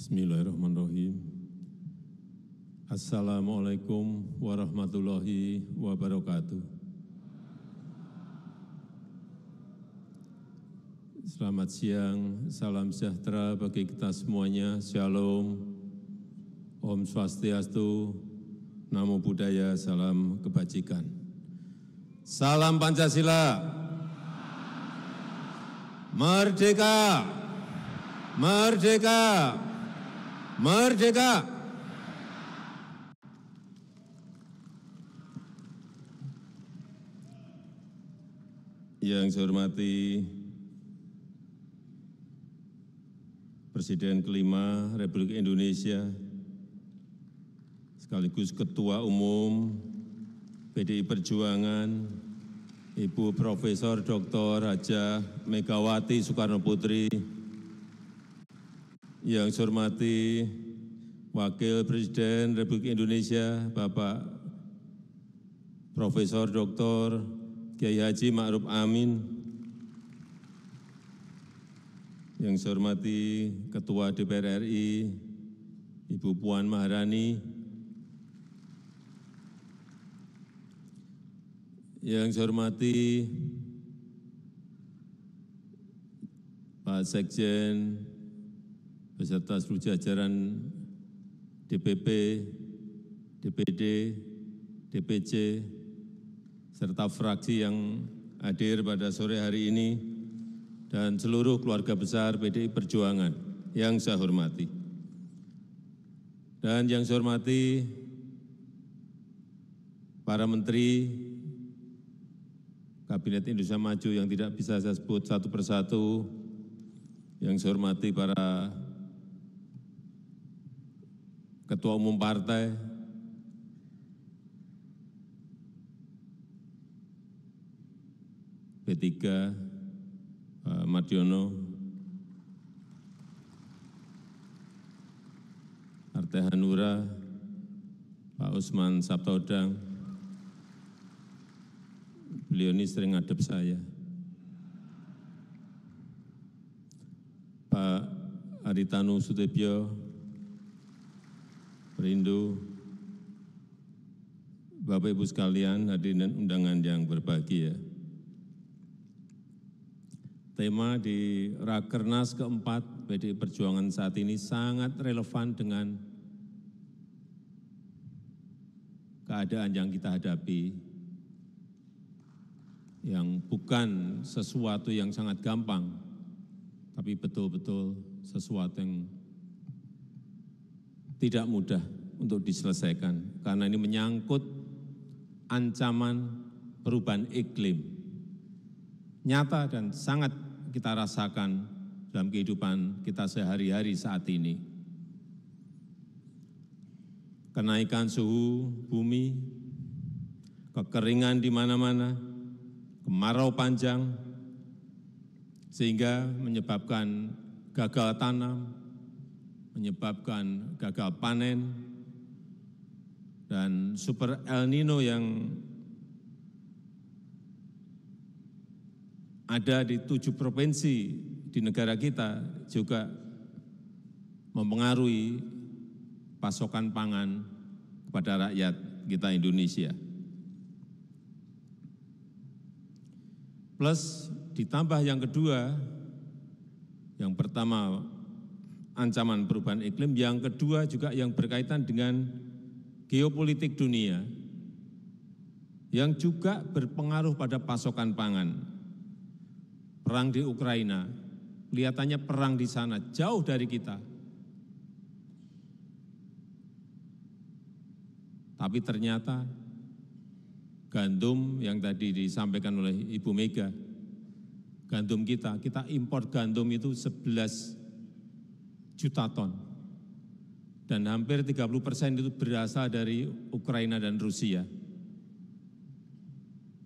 Bismillahirrahmanirrahim. Assalamualaikum warahmatullahi wabarakatuh. Selamat siang, salam sejahtera bagi kita semuanya. Shalom, Om Swastiastu, Namo Buddhaya, salam kebajikan. Salam Pancasila. Merdeka! Merdeka! Merdeka! Yang saya hormati Presiden kelima Republik Indonesia, sekaligus Ketua Umum PDI Perjuangan, Ibu Profesor Dr. Hajah Megawati Soekarno Putri. Yang saya hormati Wakil Presiden Republik Indonesia, Bapak Profesor Dr. Kiai Haji Ma'ruf Amin. Yang saya hormati Ketua DPR RI, Ibu Puan Maharani. Yang saya hormati Pak Sekjen beserta seluruh jajaran DPP, DPD, DPC, serta fraksi yang hadir pada sore hari ini, dan seluruh keluarga besar PDI Perjuangan yang saya hormati. Dan yang saya hormati para menteri Kabinet Indonesia Maju yang tidak bisa saya sebut satu persatu. Yang saya hormati para Ketua Umum Partai, P3, Pak Mardiono, Partai Hanura, Pak Usman Sabtaodang. Beliau ini sering ngadep saya. Pak Haritanu Sudibyo, Perindu, Bapak Ibu sekalian, hadirin dan undangan yang berbahagia. Tema di Rakernas keempat PDI Perjuangan saat ini sangat relevan dengan keadaan yang kita hadapi, yang bukan sesuatu yang sangat gampang, tapi betul-betul sesuatu yang tidak mudah untuk diselesaikan, karena ini menyangkut ancaman perubahan iklim. Nyata dan sangat kita rasakan dalam kehidupan kita sehari-hari saat ini. Kenaikan suhu bumi, kekeringan di mana-mana, kemarau panjang, sehingga menyebabkan gagal tanam, menyebabkan gagal panen, dan super El Nino yang ada di 7 provinsi di negara kita juga mempengaruhi pasokan pangan kepada rakyat kita Indonesia. Plus ditambah yang kedua, yang pertama ancaman perubahan iklim, yang kedua juga yang berkaitan dengan geopolitik dunia yang juga berpengaruh pada pasokan pangan. Perang di Ukraina, kelihatannya perang di sana jauh dari kita. Tapi ternyata gandum yang tadi disampaikan oleh Ibu Mega, gandum kita impor gandum itu 11 juta ton, dan hampir 30% itu berasal dari Ukraina dan Rusia,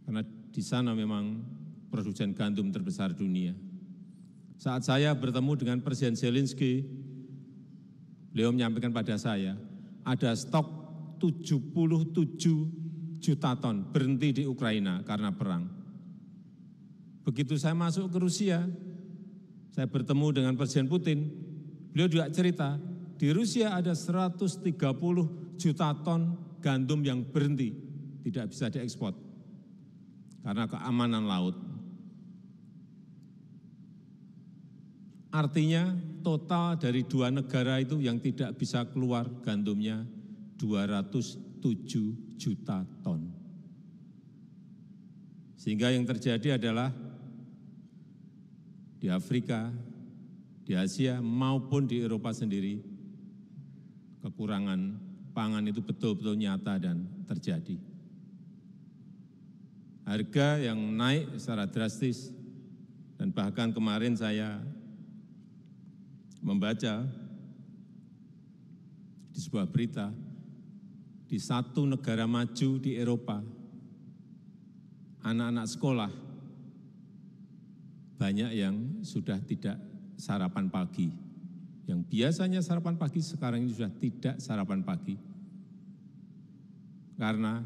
karena di sana memang produsen gandum terbesar dunia. Saat saya bertemu dengan Presiden Zelensky, beliau menyampaikan pada saya, ada stok 77 juta ton berhenti di Ukraina karena perang. Begitu saya masuk ke Rusia, saya bertemu dengan Presiden Putin, beliau juga cerita, Di Rusia ada 130 juta ton gandum yang berhenti, tidak bisa diekspor karena keamanan laut. Artinya total dari dua negara itu yang tidak bisa keluar gandumnya 207 juta ton. Sehingga yang terjadi adalah di Afrika, di Asia maupun di Eropa sendiri, kekurangan pangan itu betul-betul nyata dan terjadi. Harga yang naik secara drastis, dan bahkan kemarin saya membaca di sebuah berita, di satu negara maju di Eropa, anak-anak sekolah banyak yang sudah tidak sarapan pagi. Yang biasanya sarapan pagi sekarang ini sudah tidak sarapan pagi karena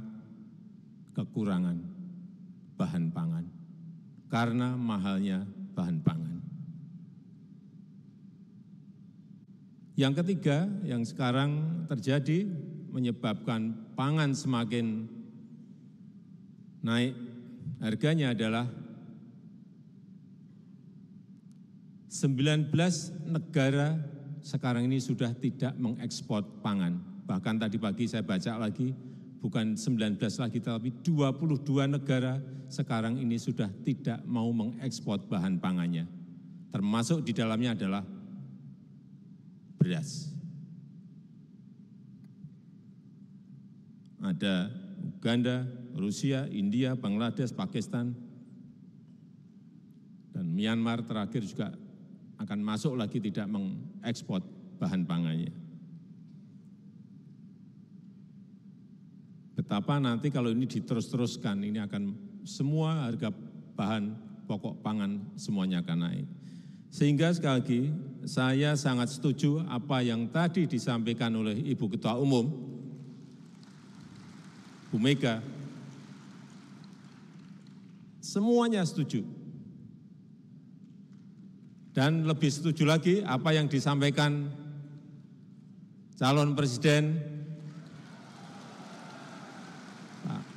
kekurangan bahan pangan, karena mahalnya bahan pangan. Yang ketiga yang sekarang terjadi menyebabkan pangan semakin naik harganya adalah 19 negara sekarang ini sudah tidak mengekspor pangan. Bahkan tadi pagi saya baca lagi, bukan 19 lagi, tapi 22 negara sekarang ini sudah tidak mau mengekspor bahan pangannya. Termasuk di dalamnya adalah beras. Ada Uganda, Rusia, India, Bangladesh, Pakistan, dan Myanmar terakhir juga akan masuk lagi tidak mengekspor bahan pangannya. Betapa nanti kalau ini diterus-teruskan, ini akan semua harga bahan pokok pangan semuanya akan naik. Sehingga sekali lagi, saya sangat setuju apa yang tadi disampaikan oleh Ibu Ketua Umum, Bu Mega. Semuanya setuju. Dan lebih setuju lagi apa yang disampaikan calon presiden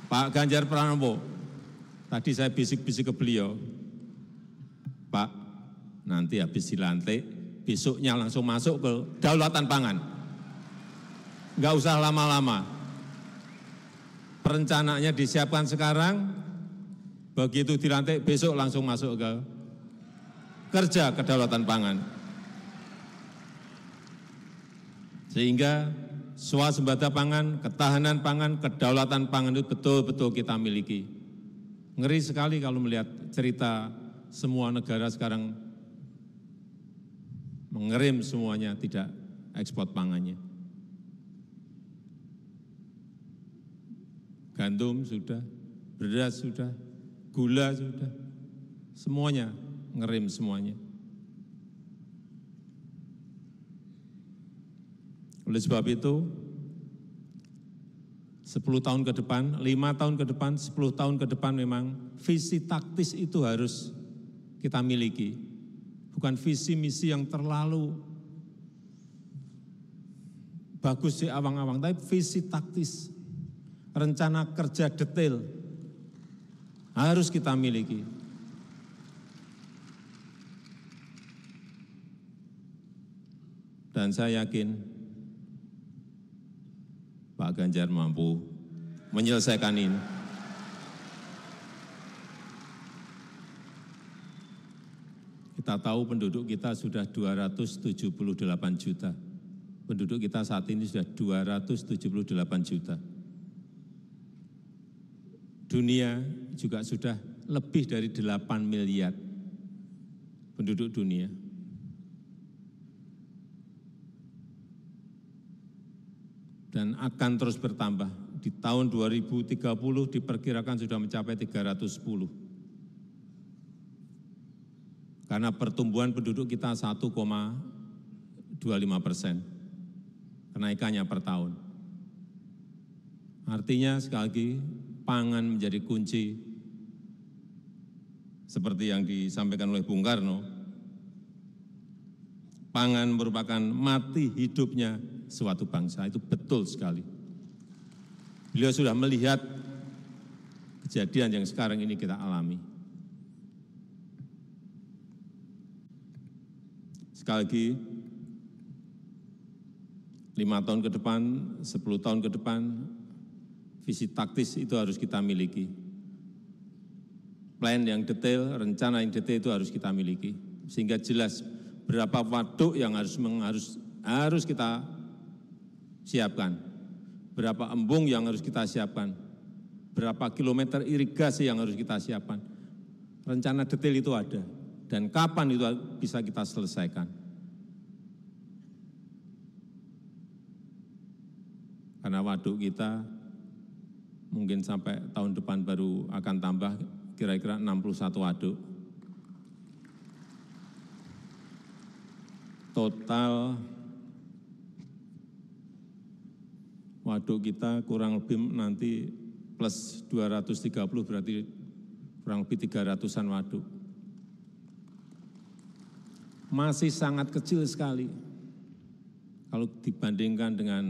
Pak Ganjar Pranowo. Tadi saya bisik-bisik ke beliau, Pak, nanti habis dilantik, besoknya langsung masuk ke kedaulatan pangan. Enggak usah lama-lama. Perencanaannya disiapkan sekarang, begitu dilantik besok langsung masuk ke kerja kedaulatan pangan. Sehingga swasembada pangan, ketahanan pangan, kedaulatan pangan itu betul-betul kita miliki. Ngeri sekali kalau melihat cerita semua negara sekarang mengerim semuanya, tidak ekspor pangannya. Gandum sudah, beras sudah, gula sudah, semuanya ngerim semuanya. Oleh sebab itu, 10 tahun ke depan, 5 tahun ke depan, 10 tahun ke depan memang visi taktis itu harus kita miliki. Bukan visi misi yang terlalu bagus di awang-awang, tapi visi taktis, rencana kerja detail harus kita miliki. Dan saya yakin Pak Ganjar mampu menyelesaikan ini. Kita tahu penduduk kita sudah 278 juta. Penduduk kita saat ini sudah 278 juta. Dunia juga sudah lebih dari 8 miliar penduduk dunia. Dan akan terus bertambah. Di tahun 2030 diperkirakan sudah mencapai 310. Karena pertumbuhan penduduk kita 1,25%, kenaikannya per tahun. Artinya sekali lagi, pangan menjadi kunci, seperti yang disampaikan oleh Bung Karno. pangan merupakan mati hidupnya suatu bangsa, itu betul sekali. Beliau sudah melihat kejadian yang sekarang ini kita alami. Sekali lagi, 5 tahun ke depan, 10 tahun ke depan, visi taktis itu harus kita miliki. Plan yang detail, rencana yang detail itu harus kita miliki. Sehingga jelas berapa waduk yang harus kita siapkan, berapa embung yang harus kita siapkan, berapa kilometer irigasi yang harus kita siapkan. Rencana detail itu ada, dan kapan itu bisa kita selesaikan. Karena waduk kita mungkin sampai tahun depan baru akan tambah kira-kira 61 waduk. Total waduk kita kurang lebih nanti plus 230 berarti kurang lebih 300-an waduk. Masih sangat kecil sekali kalau dibandingkan dengan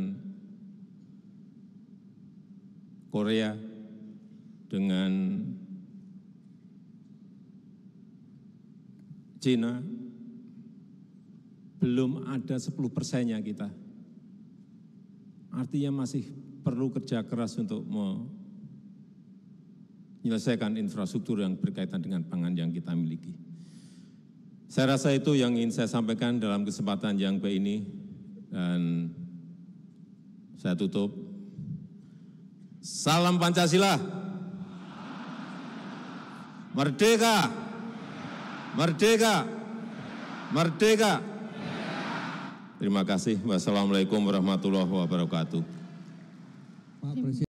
Korea, dengan Cina, belum ada 10%-nya kita. Artinya masih perlu kerja keras untuk menyelesaikan infrastruktur yang berkaitan dengan pangan yang kita miliki. Saya rasa itu yang ingin saya sampaikan dalam kesempatan yang baik ini, dan saya tutup. Salam Pancasila. Merdeka. Merdeka. Merdeka. Terima kasih. Wassalamualaikum warahmatullahi wabarakatuh.